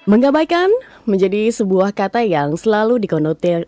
Mengabaikan menjadi sebuah kata yang selalu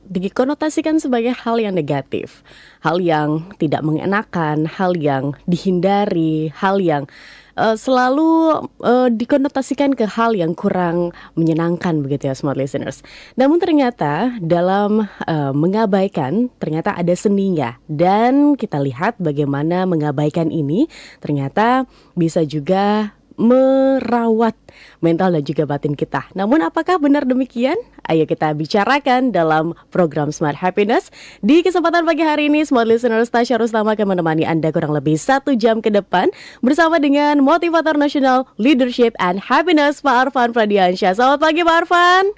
dikonotasikan sebagai hal yang negatif, hal yang tidak mengenakan, hal yang dihindari, hal yang selalu dikonotasikan ke hal yang kurang menyenangkan begitu ya smart listeners. Namun ternyata dalam mengabaikan ternyata ada seninya dan kita lihat bagaimana mengabaikan ini ternyata bisa juga merawat mental dan juga batin kita. Namun apakah benar demikian? Ayo kita bicarakan dalam program Smart Happiness. Di kesempatan pagi hari ini, Smart Listeners, Tasya Rustama akan menemani Anda kurang lebih 1 jam ke depan bersama dengan motivator nasional Leadership and Happiness, Pak Arfan Pradiansyah. Selamat pagi Pak Arfan.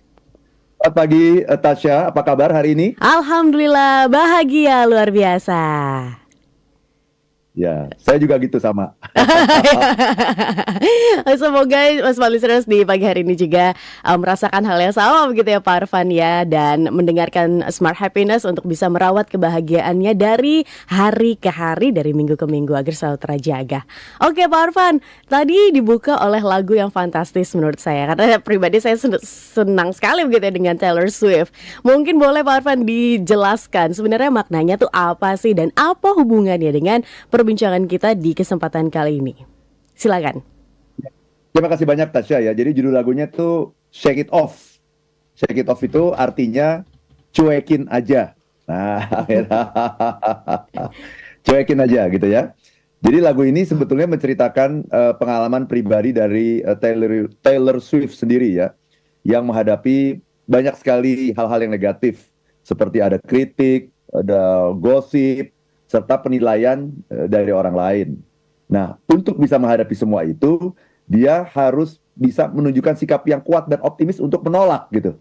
Selamat pagi, Tasya. Apa kabar hari ini? Alhamdulillah, bahagia luar biasa. Ya, saya juga gitu sama. Semoga Smart Listeners di pagi hari ini juga merasakan hal yang sama begitu ya Pak Arfan ya. Dan mendengarkan Smart Happiness untuk bisa merawat kebahagiaannya dari hari ke hari, dari minggu ke minggu agar selalu terjaga. Oke Pak Arfan, tadi dibuka oleh lagu yang fantastis menurut saya. Karena pribadi saya senang sekali begitu ya dengan Taylor Swift. Mungkin boleh Pak Arfan dijelaskan sebenarnya maknanya tuh apa sih dan apa hubungannya dengan perbincangan kita di kesempatan kali ini. Silakan. Terima kasih banyak, Tasya ya. Jadi judul lagunya tuh Shake It Off. Shake It Off itu artinya cuekin aja. Nah, cuekin aja gitu ya. Jadi lagu ini sebetulnya menceritakan pengalaman pribadi dari Taylor Swift sendiri ya, yang menghadapi banyak sekali hal-hal yang negatif, seperti ada kritik, ada gosip, serta penilaian dari orang lain. Nah, untuk bisa menghadapi semua itu, dia harus bisa menunjukkan sikap yang kuat dan optimis untuk menolak gitu.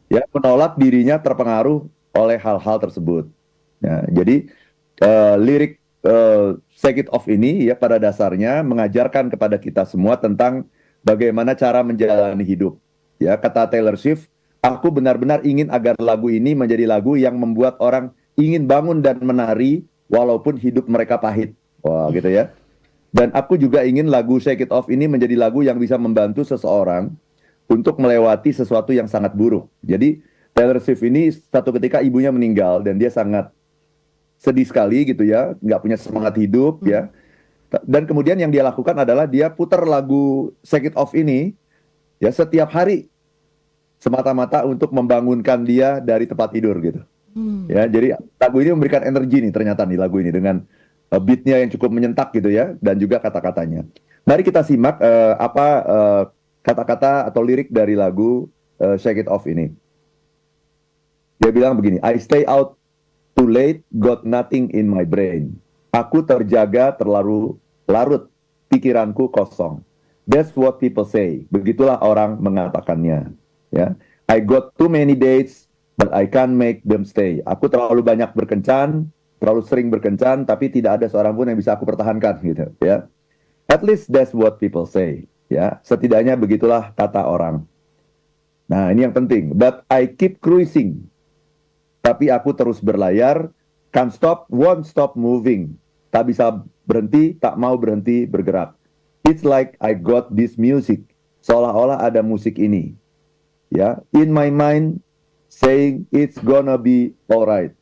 Ya, menolak dirinya terpengaruh oleh hal-hal tersebut. Nah, jadi lirik Shake It Off ini ya pada dasarnya mengajarkan kepada kita semua tentang bagaimana cara menjalani hidup. Ya, kata Taylor Swift, aku benar-benar ingin agar lagu ini menjadi lagu yang membuat orang ingin bangun dan menari walaupun hidup mereka pahit. Wah, gitu ya. Dan aku juga ingin lagu Shake It Off ini menjadi lagu yang bisa membantu seseorang untuk melewati sesuatu yang sangat buruk. Jadi Taylor Swift ini satu ketika ibunya meninggal dan dia sangat sedih sekali gitu ya, nggak punya semangat hidup ya. Dan kemudian yang dia lakukan adalah dia putar lagu Shake It Off ini ya setiap hari semata-mata untuk membangunkan dia dari tempat tidur gitu. Ya, jadi lagu ini memberikan energi nih ternyata nih lagu ini dengan beatnya yang cukup menyentak gitu ya dan juga kata-katanya. Mari kita simak kata-kata atau lirik dari lagu Shake It Off ini. Dia bilang begini, I stay out too late, got nothing in my brain. Aku terjaga terlalu larut, pikiranku kosong. That's what people say. Begitulah orang mengatakannya. Ya, I got too many dates, but I can't make them stay. Aku terlalu banyak berkencan, terlalu sering berkencan, tapi tidak ada seorang pun yang bisa aku pertahankan gitu. Ya, at least that's what people say. Ya, setidaknya begitulah kata orang. Nah, ini yang penting. But I keep cruising. Tapi aku terus berlayar, can't stop, won't stop moving. Tak bisa berhenti, tak mau berhenti bergerak. It's like I got this music. Seolah-olah ada musik ini. Ya, in my mind saying it's gonna be alright.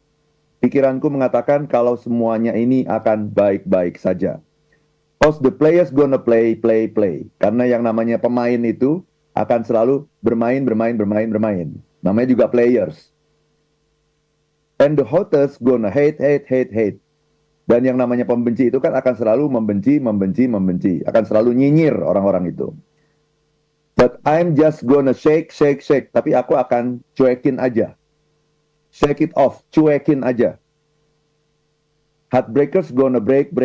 Pikiranku mengatakan kalau semuanya ini akan baik-baik saja. Cause the players gonna play. Karena yang namanya pemain itu akan selalu bermain. Namanya juga players. And the haters gonna hate. Dan yang namanya pembenci itu kan akan selalu membenci. Akan selalu nyinyir orang-orang itu. But I'm just gonna shake. Tapi aku akan cuekin aja. Shake it off, cuekin aja. Heartbreakers gonna break.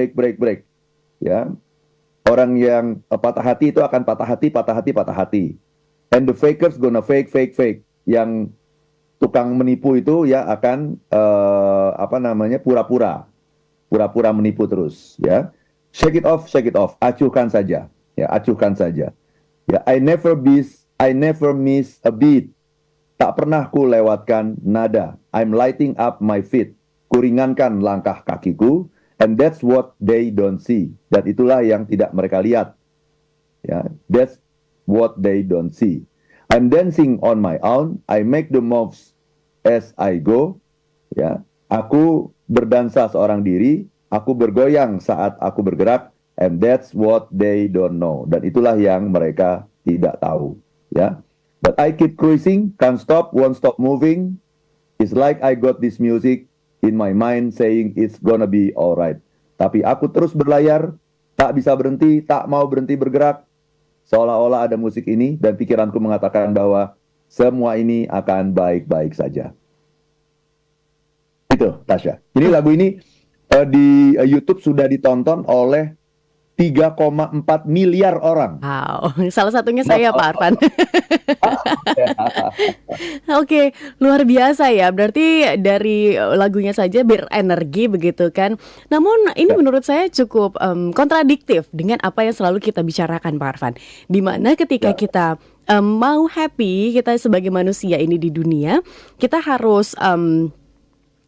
Ya, orang yang patah hati itu akan patah hati. And the fakers gonna fake. Yang tukang menipu itu ya akan pura-pura menipu terus. Ya, shake it off, acuhkan saja. Ya, acuhkan saja. Ya, I never miss a beat. Tak pernah ku lewatkan nada. I'm lighting up my feet. Kuringankan langkah kakiku. And that's what they don't see. Dan itulah yang tidak mereka lihat. Ya, that's what they don't see. I'm dancing on my own. I make the moves as I go. Ya, aku berdansa seorang diri. Aku bergoyang saat aku bergerak. And that's what they don't know. Dan itulah yang mereka tidak tahu. Ya, but I keep cruising, can't stop, won't stop moving. It's like I got this music in my mind saying it's gonna be alright. Tapi aku terus berlayar, tak bisa berhenti, tak mau berhenti bergerak. Seolah-olah ada musik ini dan pikiranku mengatakan bahwa semua ini akan baik-baik saja. Itu, Tasya. Ini lagu ini di YouTube sudah ditonton oleh 3,4 miliar orang. Wow, salah satunya saya Pak Arfan. Oke, luar biasa ya. Berarti dari lagunya saja berenergi begitu kan. Namun ini menurut saya cukup kontradiktif dengan apa yang selalu kita bicarakan Pak Arfan. Dimana ketika kita mau happy, kita sebagai manusia ini di dunia, kita harus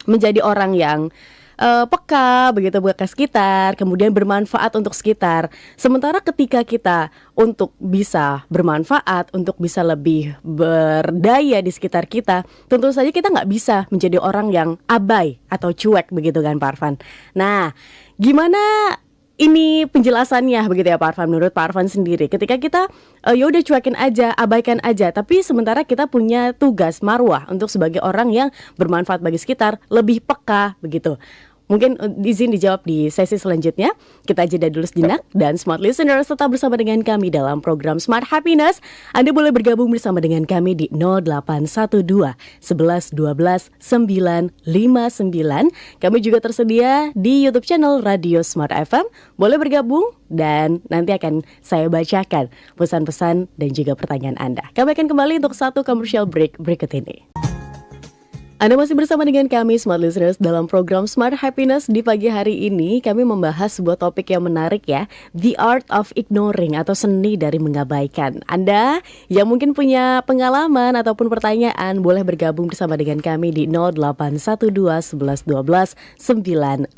menjadi orang yang peka begitu ke sekitar, kemudian bermanfaat untuk sekitar. Sementara ketika kita untuk bisa bermanfaat, untuk bisa lebih berdaya di sekitar kita, tentu saja kita nggak bisa menjadi orang yang abai atau cuek begitu kan Pak Arfan. Nah, gimana ini penjelasannya begitu ya Pak Arfan, menurut Pak Arfan sendiri ketika kita ya udah cuekin aja, abaikan aja, tapi sementara kita punya tugas marwah untuk sebagai orang yang bermanfaat bagi sekitar, lebih peka begitu. Mungkin izin dijawab di sesi selanjutnya. Kita jeda dulu sejenak. Dan Smart Listeners tetap bersama dengan kami dalam program Smart Happiness. Anda boleh bergabung bersama dengan kami di 0812 11 12 959. Kami juga tersedia di YouTube channel Radio Smart FM. Boleh bergabung dan nanti akan saya bacakan pesan-pesan dan juga pertanyaan Anda. Kami akan kembali untuk satu commercial break berikut ini. Anda masih bersama dengan kami Smart Listeners dalam program Smart Happiness. Di pagi hari ini kami membahas sebuah topik yang menarik ya, The Art of Ignoring atau seni dari mengabaikan. Anda yang mungkin punya pengalaman ataupun pertanyaan boleh bergabung bersama dengan kami di 0812 11 12 959.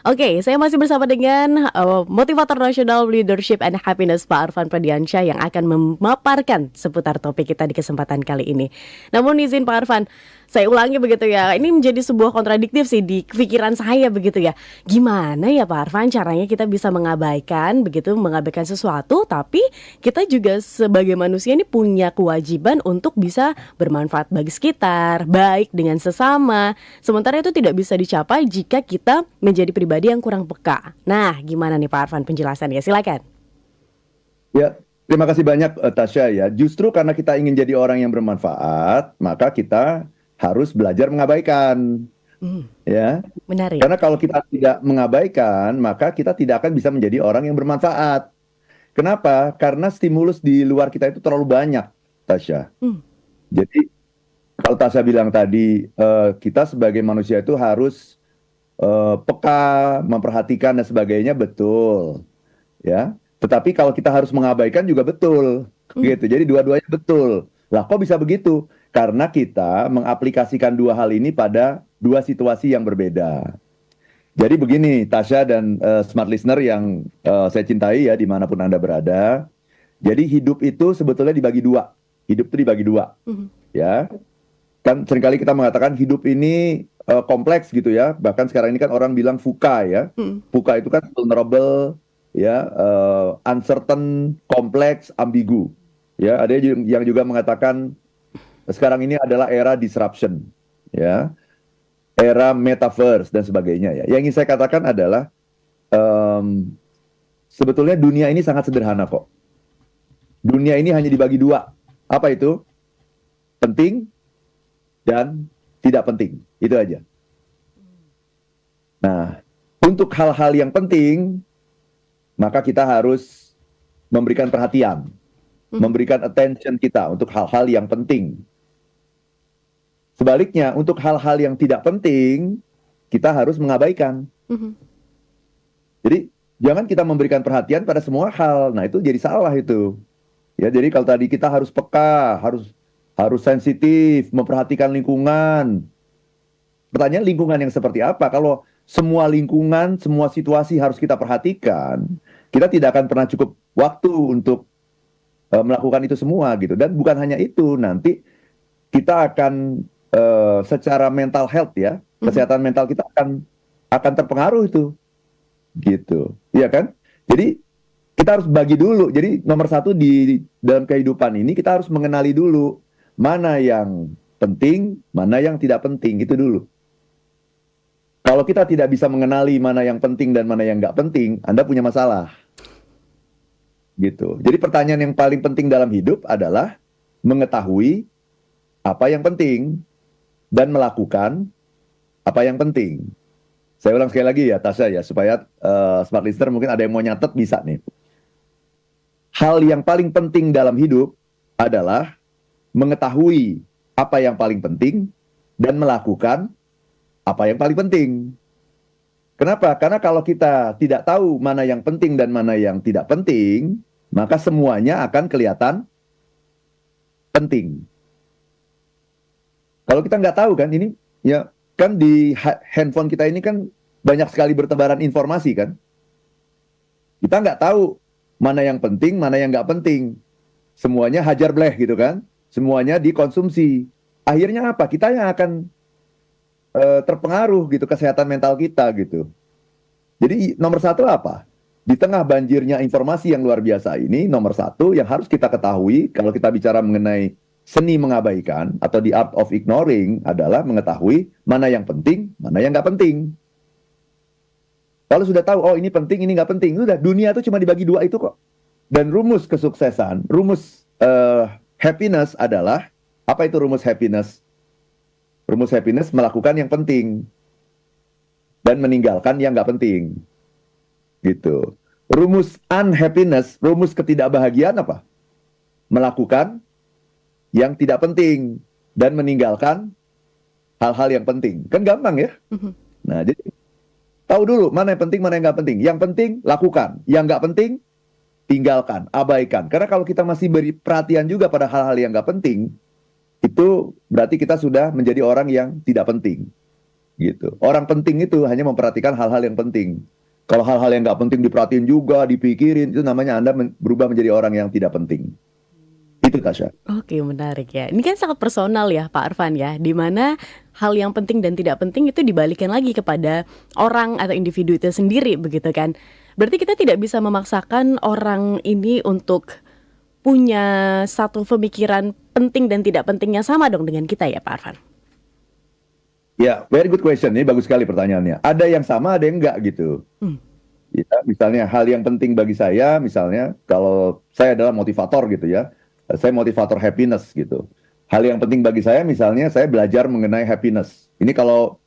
Oke, saya masih bersama dengan motivator nasional leadership and happiness Pak Arfan Pradiansyah yang akan memaparkan seputar topik kita di kesempatan kali ini. Namun izin Pak Arfan, saya ulangi begitu ya, ini menjadi sebuah kontradiktif sih di pikiran saya begitu ya. Gimana ya Pak Arfan caranya kita bisa mengabaikan sesuatu, tapi kita juga sebagai manusia ini punya kewajiban untuk bisa bermanfaat bagi sekitar, baik dengan sesama. Sementara itu tidak bisa dicapai jika kita menjadi pribadi yang kurang peka. Nah, gimana nih Pak Arfan penjelasannya? Silakan. Ya, terima kasih banyak Tasya ya. Justru karena kita ingin jadi orang yang bermanfaat, maka kita harus belajar mengabaikan. Ya. Menarik. Karena kalau kita tidak mengabaikan, maka kita tidak akan bisa menjadi orang yang bermanfaat. Kenapa? Karena stimulus di luar kita itu terlalu banyak, Tasya. Jadi kalau Tasya bilang tadi, kita sebagai manusia itu harus peka, memperhatikan dan sebagainya, betul. Ya. Tetapi kalau kita harus mengabaikan juga betul, gitu. Jadi dua-duanya betul. Lah kok bisa begitu? Karena kita mengaplikasikan dua hal ini pada dua situasi yang berbeda. Jadi begini, Tasya dan Smart Listener yang saya cintai ya, dimanapun Anda berada. Jadi hidup itu sebetulnya dibagi dua. Hidup itu dibagi dua. Ya. Kan seringkali kita mengatakan hidup ini kompleks gitu ya. Bahkan sekarang ini kan orang bilang VUCA ya. VUCA itu kan vulnerable, ya, uncertain, kompleks, ambigu. Ya, ada yang juga mengatakan sekarang ini adalah era disruption, ya, era metaverse dan sebagainya. Ya, yang ingin saya katakan adalah sebetulnya dunia ini sangat sederhana kok. Dunia ini hanya dibagi dua. Apa itu? Penting dan tidak penting. Itu aja. Nah, untuk hal-hal yang penting, maka kita harus memberikan perhatian, memberikan attention kita untuk hal-hal yang penting. Sebaliknya, untuk hal-hal yang tidak penting, kita harus mengabaikan. Jadi, jangan kita memberikan perhatian pada semua hal. Nah, itu jadi salah itu. Ya, jadi kalau tadi kita harus peka, harus sensitif, memperhatikan lingkungan. Pertanyaan lingkungan yang seperti apa? Kalau semua lingkungan, semua situasi harus kita perhatikan, kita tidak akan pernah cukup waktu untuk melakukan itu semua gitu. Dan bukan hanya itu, nanti kita akan secara mental health ya, kesehatan mental kita akan terpengaruh itu, gitu, iya kan? Jadi kita harus bagi dulu. Jadi nomor satu di dalam kehidupan ini kita harus mengenali dulu mana yang penting, mana yang tidak penting, itu dulu. Kalau kita tidak bisa mengenali mana yang penting dan mana yang nggak penting, Anda punya masalah. Gitu. Jadi pertanyaan yang paling penting dalam hidup adalah mengetahui apa yang penting dan melakukan apa yang penting. Saya ulang sekali lagi ya, Tasya ya, supaya smart listener mungkin ada yang mau nyatet bisa nih. Hal yang paling penting dalam hidup adalah mengetahui apa yang paling penting dan melakukan apa yang paling penting. Kenapa? Karena kalau kita tidak tahu mana yang penting dan mana yang tidak penting, maka semuanya akan kelihatan penting. Kalau kita nggak tahu kan, ini ya kan di handphone kita ini kan banyak sekali bertebaran informasi kan. Kita nggak tahu mana yang penting, mana yang nggak penting. Semuanya hajar bleh gitu kan. Semuanya dikonsumsi. Akhirnya apa? Kita yang akan terpengaruh gitu kesehatan mental kita gitu. Jadi nomor satu apa? Di tengah banjirnya informasi yang luar biasa ini, nomor satu yang harus kita ketahui kalau kita bicara mengenai seni mengabaikan atau the art of ignoring adalah mengetahui mana yang penting, mana yang nggak penting. Kalau sudah tahu, oh ini penting, ini nggak penting, sudah dunia itu cuma dibagi dua itu kok. Dan rumus kesuksesan, rumus happiness adalah, apa itu rumus happiness? Rumus happiness melakukan yang penting dan meninggalkan yang nggak penting. Gitu. Rumus unhappiness, rumus ketidakbahagiaan apa? Melakukan yang tidak penting dan meninggalkan hal-hal yang penting. Kan gampang ya? Nah, jadi tahu dulu mana yang penting, mana yang nggak penting. Yang penting, lakukan. Yang nggak penting, tinggalkan, abaikan. Karena kalau kita masih beri perhatian juga pada hal-hal yang nggak penting, itu berarti kita sudah menjadi orang yang tidak penting. Gitu. Orang penting itu hanya memperhatikan hal-hal yang penting. Kalau hal-hal yang nggak penting diperhatiin juga, dipikirin, itu namanya Anda berubah menjadi orang yang tidak penting. Itu Tasya. Oke, menarik ya. Ini kan sangat personal ya Pak Arfan ya, di mana hal yang penting dan tidak penting itu dibalikan lagi kepada orang atau individu itu sendiri begitu kan. Berarti kita tidak bisa memaksakan orang ini untuk punya satu pemikiran penting dan tidak pentingnya sama dong dengan kita ya Pak Arfan. Ya, very good question. Ini bagus sekali pertanyaannya. Ada yang sama, ada yang enggak gitu. Ya, misalnya hal yang penting bagi saya, misalnya kalau saya adalah motivator gitu ya, saya motivator happiness gitu. Hal yang penting bagi saya, misalnya saya belajar mengenai happiness. Ini kalau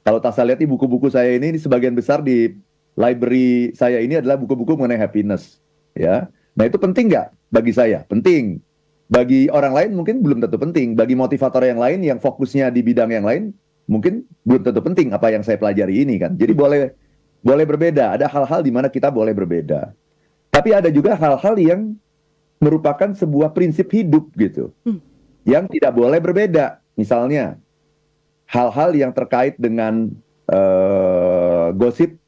Tasya lihat di buku-buku saya ini sebagian besar di library saya ini adalah buku-buku mengenai happiness. Ya, nah itu penting nggak bagi saya? Penting. Bagi orang lain mungkin belum tentu penting. Bagi motivator yang lain yang fokusnya di bidang yang lain, mungkin belum tentu penting apa yang saya pelajari ini kan. Jadi boleh berbeda. Ada hal-hal di mana kita boleh berbeda. Tapi ada juga hal-hal yang merupakan sebuah prinsip hidup gitu. Yang tidak boleh berbeda. Misalnya hal-hal yang terkait dengan gosip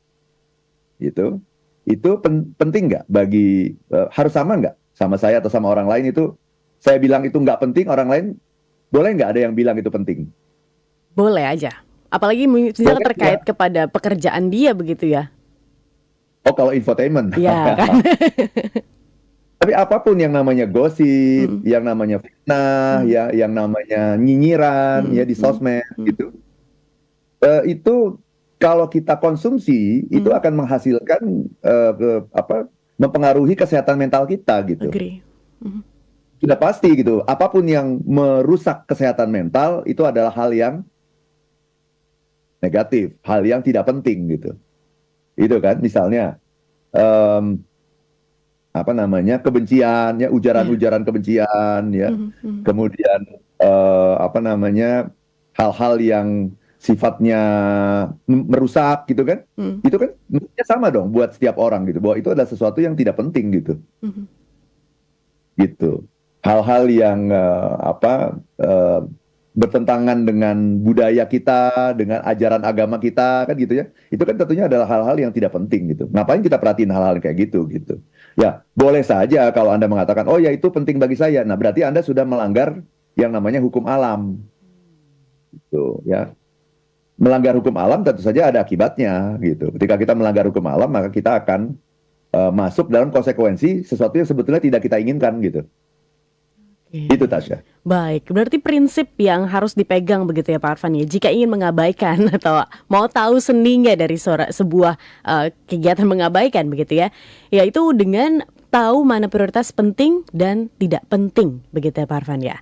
gitu. Itu penting nggak bagi harus sama nggak sama saya atau sama orang lain itu? Saya bilang itu nggak penting, orang lain boleh nggak ada yang bilang itu penting? Boleh aja. Apalagi misalnya terkait kepada pekerjaan dia begitu ya. Oh, kalau infotainment. Iya kan. Tapi apapun yang namanya gosip, yang namanya fitnah, ya, yang namanya nyinyiran, ya di sosmed gitu, itu kalau kita konsumsi itu akan menghasilkan mempengaruhi kesehatan mental kita gitu. Agree. Sudah pasti gitu. Apapun yang merusak kesehatan mental itu adalah hal yang negatif, hal yang tidak penting gitu. Itu kan, misalnya kebencian, ya ujaran-ujaran kebencian, ya, kemudian hal-hal yang sifatnya merusak gitu kan, itu kan mestinya sama dong buat setiap orang gitu, bahwa itu adalah sesuatu yang tidak penting gitu, gitu. Hal-hal yang bertentangan dengan budaya kita, dengan ajaran agama kita, kan gitu ya. Itu kan tentunya adalah hal-hal yang tidak penting gitu. Ngapain kita perhatiin hal-hal kayak gitu gitu. Ya, boleh saja kalau Anda mengatakan, oh ya itu penting bagi saya. Nah, berarti Anda sudah melanggar yang namanya hukum alam. Gitu, ya. Melanggar hukum alam tentu saja ada akibatnya gitu. Ketika kita melanggar hukum alam, maka kita akan masuk dalam konsekuensi sesuatu yang sebetulnya tidak kita inginkan gitu. Itu Tasya. Baik, berarti prinsip yang harus dipegang begitu ya Pak Arfan ya. Jika ingin mengabaikan atau mau tahu seninya dari sebuah kegiatan mengabaikan begitu ya, yaitu dengan tahu mana prioritas penting dan tidak penting begitu ya Pak Arfan ya.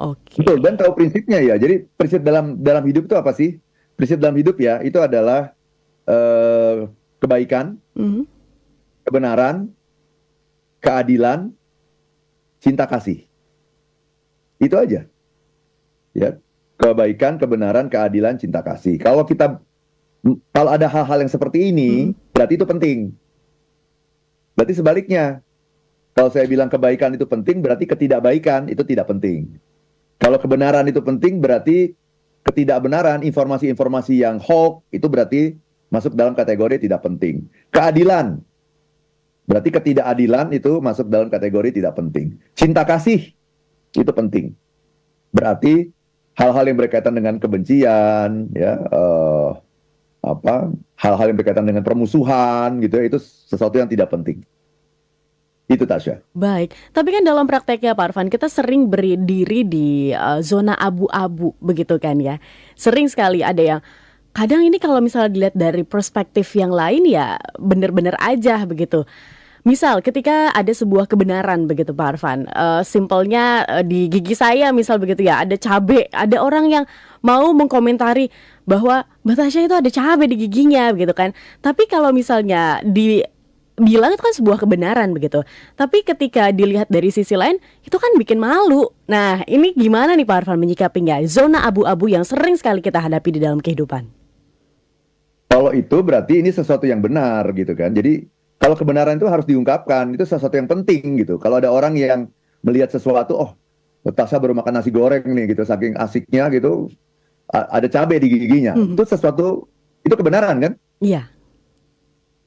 Oke. Betul, dan tahu prinsipnya ya. Jadi prinsip dalam hidup itu apa sih? Prinsip dalam hidup ya itu adalah kebaikan, kebenaran, keadilan, cinta kasih. Itu aja. Ya, kebaikan, kebenaran, keadilan, cinta kasih. Kalau ada hal-hal yang seperti ini, berarti itu penting. Berarti sebaliknya. Kalau saya bilang kebaikan itu penting, berarti ketidakbaikan itu tidak penting. Kalau kebenaran itu penting, berarti ketidakbenaran, informasi-informasi yang hoax itu berarti masuk dalam kategori tidak penting. Keadilan, berarti ketidakadilan itu masuk dalam kategori tidak penting. Cinta kasih, itu penting. Berarti hal-hal yang berkaitan dengan kebencian, ya, hal-hal yang berkaitan dengan permusuhan, gitu ya, itu sesuatu yang tidak penting. Itu Tasya. Baik, tapi kan dalam prakteknya Pak Arfan kita sering berdiri di zona abu-abu begitu kan ya. Sering sekali ada yang kadang ini kalau misalnya dilihat dari perspektif yang lain ya benar-benar aja begitu. Misal ketika ada sebuah kebenaran begitu Pak Arfan, simpelnya di gigi saya misal begitu ya, ada cabai, ada orang yang mau mengkomentari bahwa Mbak Tasya itu ada cabai di giginya begitu kan. Tapi kalau misalnya dibilang itu kan sebuah kebenaran begitu, tapi ketika dilihat dari sisi lain itu kan bikin malu. Nah ini gimana nih Pak Arfan menyikapinya, zona abu-abu yang sering sekali kita hadapi di dalam kehidupan? Kalau itu berarti ini sesuatu yang benar gitu kan. Jadi kalau kebenaran itu harus diungkapkan, itu sesuatu yang penting gitu. Kalau ada orang yang melihat sesuatu, oh, Tasya baru makan nasi goreng nih gitu, saking asiknya gitu, ada cabai di giginya. Itu sesuatu, itu kebenaran kan? Iya.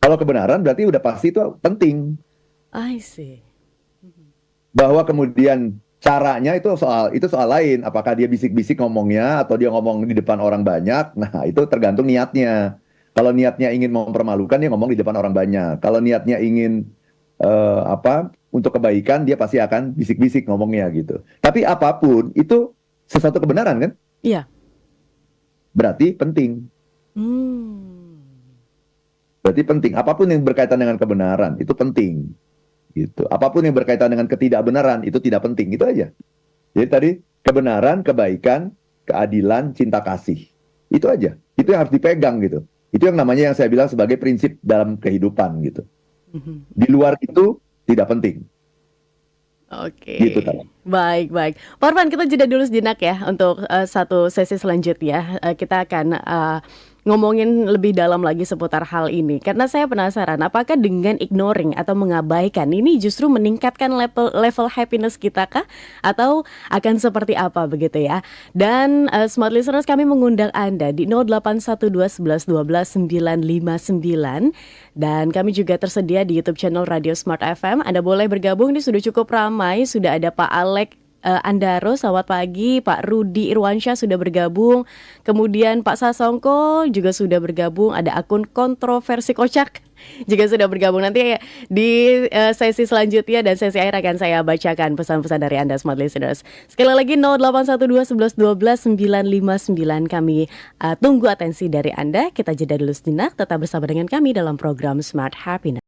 Kalau kebenaran berarti udah pasti itu penting. I see. Bahwa kemudian caranya itu soal lain. Apakah dia bisik-bisik ngomongnya atau dia ngomong di depan orang banyak? Nah, itu tergantung niatnya. Kalau niatnya ingin mempermalukan, dia ngomong di depan orang banyak. Kalau niatnya ingin untuk kebaikan, dia pasti akan bisik-bisik ngomongnya gitu. Tapi apapun itu sesuatu kebenaran kan? Iya. Berarti penting. Berarti penting. Apapun yang berkaitan dengan kebenaran itu penting. Gitu. Apapun yang berkaitan dengan ketidakbenaran itu tidak penting. Itu aja. Jadi tadi kebenaran, kebaikan, keadilan, cinta kasih. Itu aja. Itu yang harus dipegang gitu. Itu yang namanya yang saya bilang sebagai prinsip dalam kehidupan gitu. Di luar itu tidak penting. Oke. Gitu kan. Baik. Pak Arfan, kita jeda dulu sejenak ya untuk satu sesi selanjutnya. Kita akan ngomongin lebih dalam lagi seputar hal ini. Karena saya penasaran apakah dengan ignoring atau mengabaikan ini justru meningkatkan level happiness kita kah? Atau akan seperti apa begitu ya? Dan smart listeners, kami mengundang Anda di 0812 11 12 959. Dan kami juga tersedia di YouTube channel Radio Smart FM. Anda boleh bergabung, ini sudah cukup ramai. Sudah ada Pak Alek Andaro, selamat pagi. Pak Rudi Irwansyah sudah bergabung. Kemudian Pak Sasongko juga sudah bergabung. Ada akun kontroversi kocak juga sudah bergabung. Nanti di sesi selanjutnya dan sesi akhir akan saya bacakan pesan-pesan dari Anda smart listeners. Sekali lagi 0812 11 12 959. Kami tunggu atensi dari Anda. Kita jeda dulu sejenak. Tetap bersama dengan kami dalam program Smart Happiness.